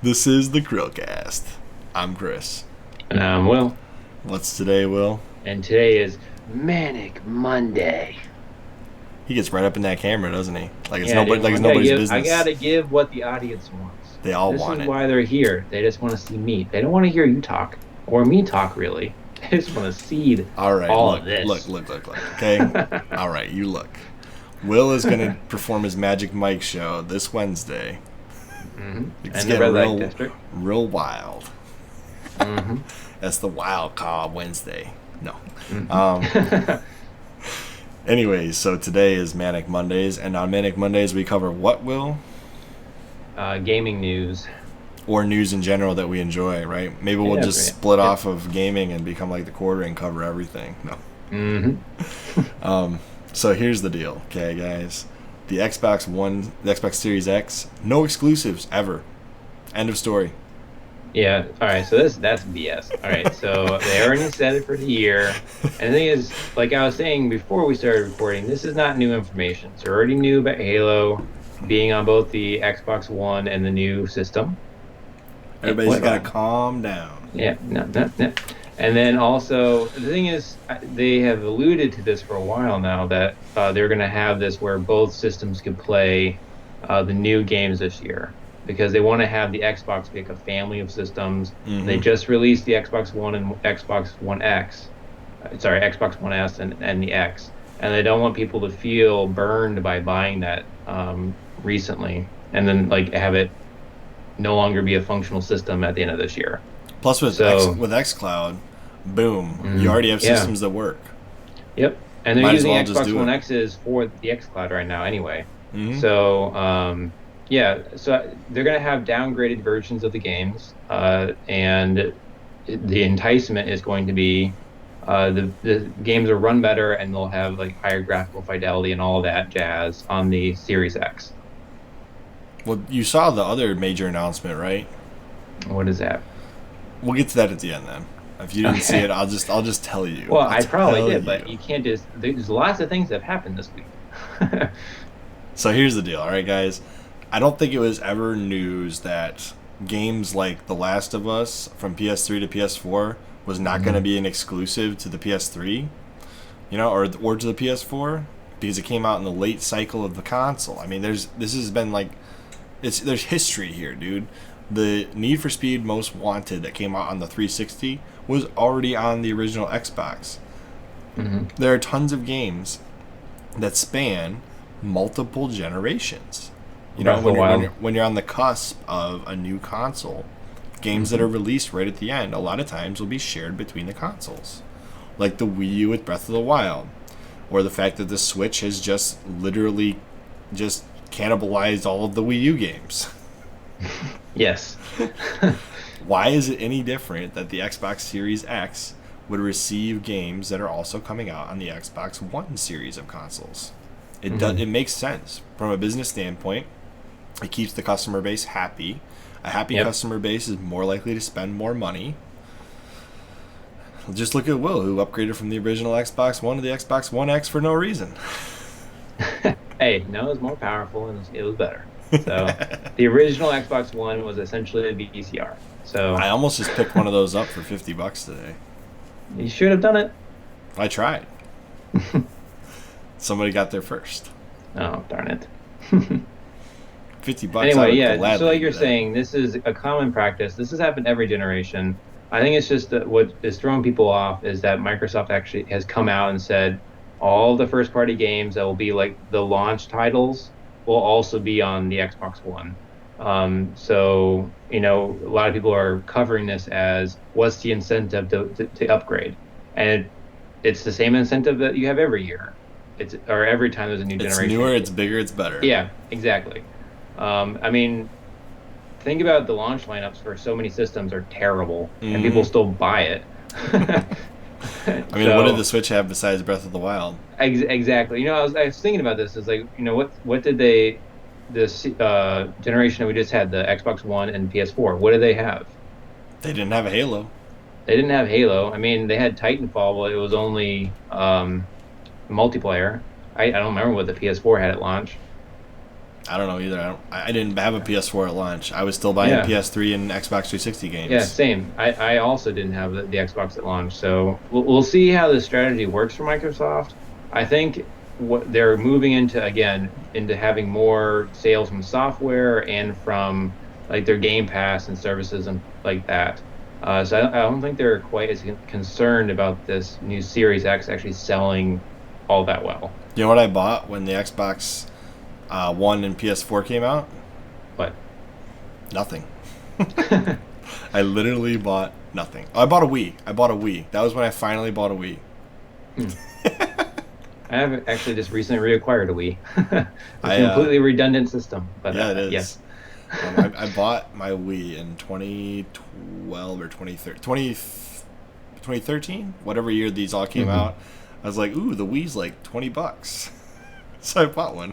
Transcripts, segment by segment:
This is the CHRILLCAST. I'm Chris. And I'm Will. What's today, Will? And today is Manic Monday. He gets right up in that camera, doesn't he? Like it's Yeah, nobody's business. I gotta give what the audience wants. They all this want is it. why they're here. They just want to see me. They don't want to hear you talk or me talk, really. They just want to see all of this. Look. Okay? All right, you look. Will is going to perform his Magic Mike show this Wednesday. Mm-hmm. It's in the Red Light District. Real wild. Mm-hmm. That's the wild card Wednesday. No. Mm-hmm. Anyways, so today is Manic Mondays, and on Manic Mondays we cover what, Will? Gaming news. Or news in general that we enjoy, right? Maybe we'll just split off of gaming and become like the quarter and cover everything. No. Mm-hmm. So here's the deal, okay, guys? The Xbox One, the Xbox Series X, no exclusives ever. End of story. Yeah. All right. So that's BS. All right. So they already said it for the year, and the thing is, like I was saying before we started recording, this is not new information. So already knew about Halo being on both the Xbox One and the new system. Everybody's got to calm down. Yeah. No. And then also, the thing is, they have alluded to this for a while now that they're going to have this where both systems could play the new games this year, because they want to have the Xbox be like a family of systems. Mm-hmm. They just released the Xbox One and Xbox One X. Xbox One S and the X. And they don't want people to feel burned by buying that recently and then like have it no longer be a functional system at the end of this year. Plus with xCloud, boom, mm-hmm. you already have systems that work. Yep. And they're using Xbox One X's for the xCloud right now anyway. Mm-hmm. So, so they're going to have downgraded versions of the games, and the enticement is going to be the games will run better and they'll have like higher graphical fidelity and all that jazz on the Series X. Well, you saw the other major announcement, right? What is that? We'll get to that at the end then. If you didn't see it, I'll just tell you. Well, I probably did, but you can't just. There's lots of things that have happened this week. So here's the deal, all right, guys. I don't think it was ever news that games like The Last of Us from PS3 to PS4 was not going to be an exclusive to the PS3, or to the PS4, because it came out in the late cycle of the console. I mean, there's history here, dude. The Need for Speed Most Wanted that came out on the 360 was already on the original Xbox. Mm-hmm. There are tons of games that span multiple generations. When you're on the cusp of a new console, games that are released right at the end, a lot of times will be shared between the consoles. Like the Wii U with Breath of the Wild, or the fact that the Switch has just literally just cannibalized all of the Wii U games. Yes. Why is it any different that the Xbox Series X would receive games that are also coming out on the Xbox One series of consoles? It makes sense from a business standpoint. It keeps the customer base happy. A happy customer base is more likely to spend more money. Just look at Will, who upgraded from the original Xbox One to the Xbox One X for no reason. Hey, no, it was more powerful and it was better. So the original Xbox One was essentially a VCR. So I almost just picked one of those up for $50 today. You should have done it. I tried. Somebody got there first. Oh, darn it. $50. Anyway, yeah. So like you're saying, this is a common practice. This has happened every generation. I think it's just that what is throwing people off is that Microsoft actually has come out and said all the first-party games that will be like the launch titles will also be on the Xbox One. So, a lot of people are covering this as what's the incentive to upgrade? And it's the same incentive that you have every year. Or every time there's a new generation. It's newer, it's bigger, it's better. Yeah, exactly. I mean, think about the launch lineups for so many systems are terrible, and people still buy it. I mean, what did the Switch have besides Breath of the Wild? Exactly. I was thinking about this. It's like, what did this generation that we just had, the Xbox One and PS4, what did they have? They didn't have a Halo. They didn't have Halo. I mean, they had Titanfall, but it was only multiplayer. I don't remember what the PS4 had at launch. I don't know either. I didn't have a PS4 at launch. I was still buying PS3 and Xbox 360 games. Yeah, same. I also didn't have the Xbox at launch, so we'll see how the strategy works for Microsoft. I think what they're moving into again into having more sales from software and from like their Game Pass and services and like that. So I don't think they're quite as concerned about this new Series X actually selling all that well. You know what I bought when the Xbox One and PS4 came out? What? Nothing. I literally bought nothing. Oh, I bought a Wii. That was when I finally bought a Wii. I have actually just recently reacquired a Wii. It's a completely redundant system. But yeah, it is. Yes. I bought my Wii in 2012 or 2013, whatever year these all came out. I was like, ooh, the Wii's like $20. So I bought one.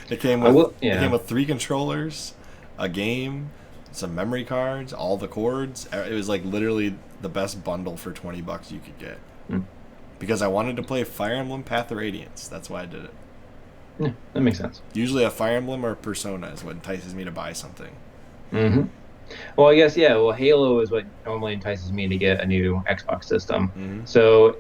It came with 3 controllers, a game, some memory cards, all the cords. It was like literally the best bundle for $20 you could get. Because I wanted to play Fire Emblem Path of Radiance. That's why I did it. Yeah, that makes sense. Usually a Fire Emblem or Persona is what entices me to buy something. Well, I guess, yeah. Well, Halo is what normally entices me to get a new Xbox system. So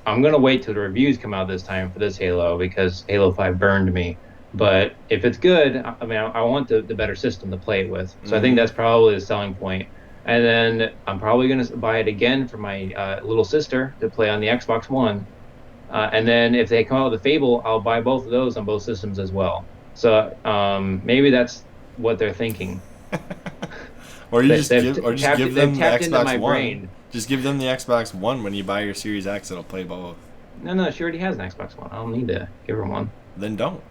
I'm going to wait till the reviews come out this time for this Halo because Halo 5 burned me. But if it's good, I mean, I want the better system to play it with. So I think that's probably the selling point. And then I'm probably going to buy it again for my little sister to play on the Xbox One. And then if they come out with a Fable, I'll buy both of those on both systems as well. So maybe that's what they're thinking. Or just give them the Xbox One. Brain. Just give them the Xbox One when you buy your Series X. It'll play both. No, she already has an Xbox One. I don't need to give her one. Then don't.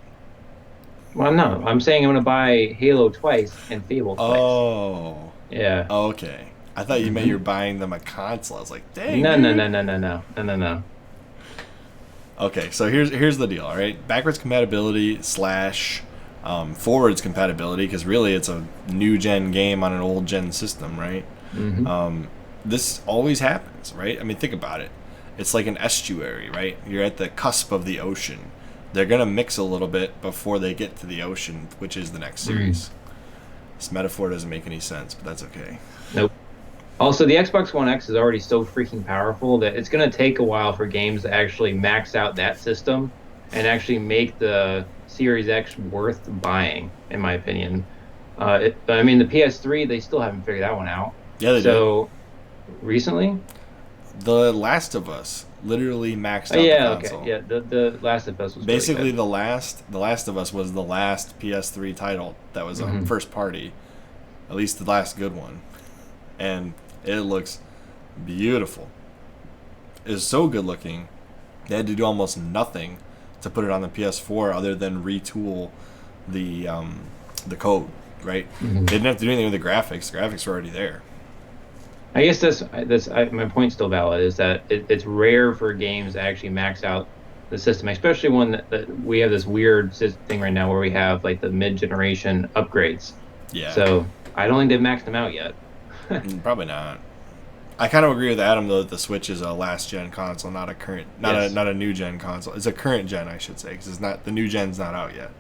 Well, no. I'm saying I'm going to buy Halo twice and Fable twice. Oh. Yeah. Okay. I thought you meant you're buying them a console. I was like, dang. No. Okay, so here's the deal, all right? Backwards compatibility / forwards compatibility, because really it's a new gen game on an old gen system, right? This always happens, right? I mean, think about it. It's like an estuary, right? You're at the cusp of the ocean. They're going to mix a little bit before they get to the ocean, which is the next series. This metaphor doesn't make any sense, but that's okay. Nope. Also, the Xbox One X is already so freaking powerful that it's going to take a while for games to actually max out that system and actually make the Series X worth buying, in my opinion. I mean, the PS3, they still haven't figured that one out. Yeah, they did. Recently? The Last of Us literally maxed out the console. Okay. Yeah, the Last of Us was basically really good. The Last of Us was the last PS3 title that was a first party, at least the last good one, and it looks beautiful. It's so good looking. They had to do almost nothing to put it on the PS4 other than retool the code, right? They didn't have to do anything with the graphics. The graphics were already there. I guess my point's still valid, is that it's rare for games to actually max out the system, especially when we have this weird thing right now where we have like the mid-generation upgrades. Yeah. So I don't think they've maxed them out yet. Probably not. I kind of agree with Adam though that the Switch is a last gen console, not a new gen console. It's a current gen, I should say, because it's not, the new gen's not out yet.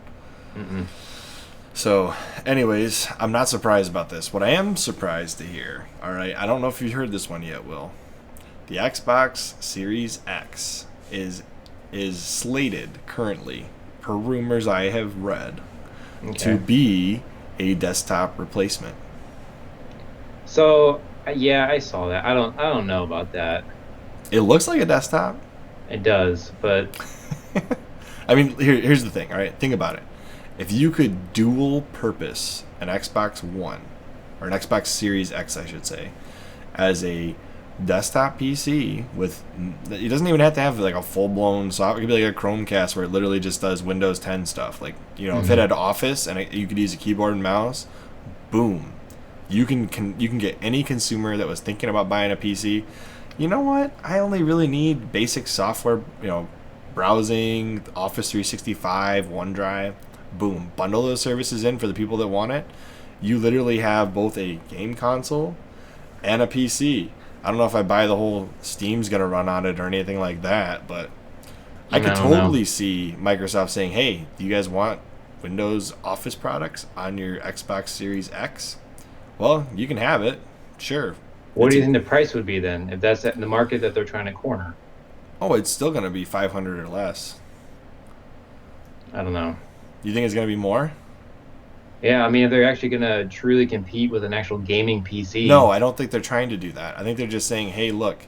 So, anyways, I'm not surprised about this. What I am surprised to hear, all right, I don't know if you've heard this one yet, Will. The Xbox Series X is slated currently, per rumors I have read, to be a desktop replacement. So, yeah, I saw that. I don't know about that. It looks like a desktop. It does, but I mean, here's the thing, all right? Think about it. If you could dual purpose an Xbox One, or an Xbox Series X, I should say, as a desktop PC with, it doesn't even have to have like a full-blown software. It could be like a Chromecast where it literally just does Windows 10 stuff. Like, you know, if it had Office and you could use a keyboard and mouse, boom. You can get any consumer that was thinking about buying a PC. You know what? I only really need basic software, you know, browsing, Office 365, OneDrive. Boom. Bundle those services in for the people that want it. You literally have both a game console and a PC. I don't know if I buy the whole Steam's going to run on it or anything like that, but I could totally see Microsoft saying, hey, do you guys want Windows Office products on your Xbox Series X, well, you can have it, sure. What do you think the price would be then, if that's the market that they're trying to corner? Oh, it's still going to be $500 or less. I don't know. You think it's going to be more? Yeah, I mean, if they're actually going to truly compete with an actual gaming PC. No, I don't think they're trying to do that. I think they're just saying, hey, look,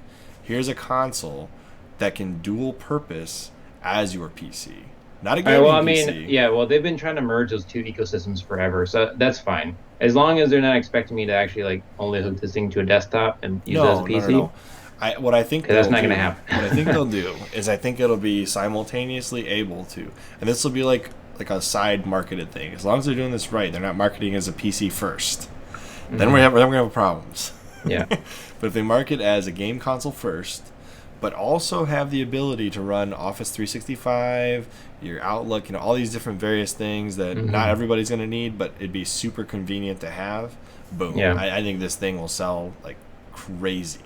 here's a console that can dual purpose as your PC. Not a gaming well, I PC. mean, yeah, well, they've been trying to merge those two ecosystems forever, so that's fine. As long as they're not expecting me to actually like only hook this thing to a desktop and use it as a PC. No. What I think that's not going to happen. What I think they'll do is I think it'll be simultaneously able to, and this will be like a side marketed thing. As long as they're doing this right, they're not marketing as a PC first. Then we're gonna have problems. Yeah. But if they market as a game console first, but also have the ability to run Office 365, your Outlook, all these different various things that not everybody's going to need, but it'd be super convenient to have. Boom. Yeah. I think this thing will sell like crazy.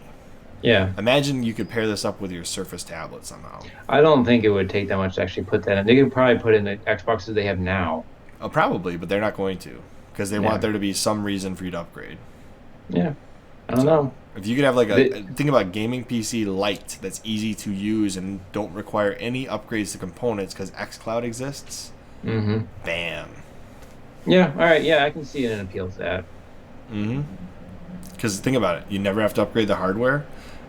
Yeah. Imagine you could pair this up with your Surface tablet somehow. I don't think it would take that much to actually put that in. They could probably put in the Xboxes they have now. Oh, probably, but they're not going to, because they want there to be some reason for you to upgrade. Yeah. I don't know. If you could have think about gaming PC Lite that's easy to use and don't require any upgrades to components because xCloud exists. Bam. Yeah. All right. Yeah, I can see an appeal to that. Because think about it, you never have to upgrade the hardware,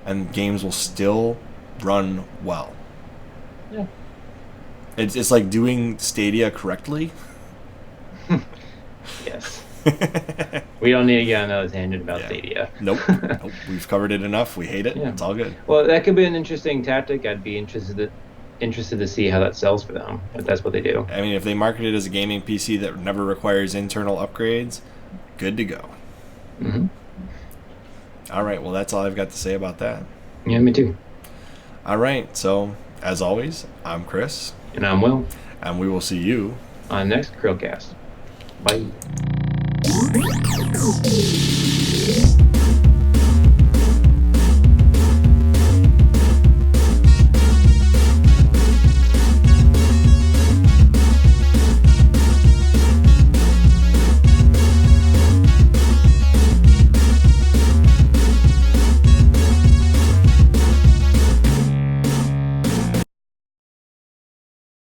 and games will still run well. Yeah. It's like doing Stadia correctly. Yes. We don't need to get on another tangent about Stadia. Nope. We've covered it enough. We hate it. Yeah. It's all good. Well, that could be an interesting tactic. I'd be interested to see how that sells for them, if that's what they do. I mean, if they market it as a gaming PC that never requires internal upgrades, good to go. All right. Well, that's all I've got to say about that. Yeah, me too. All right. So, as always, I'm Chris. And I'm Will. And we will see you on the next CHRILLCAST. Bye.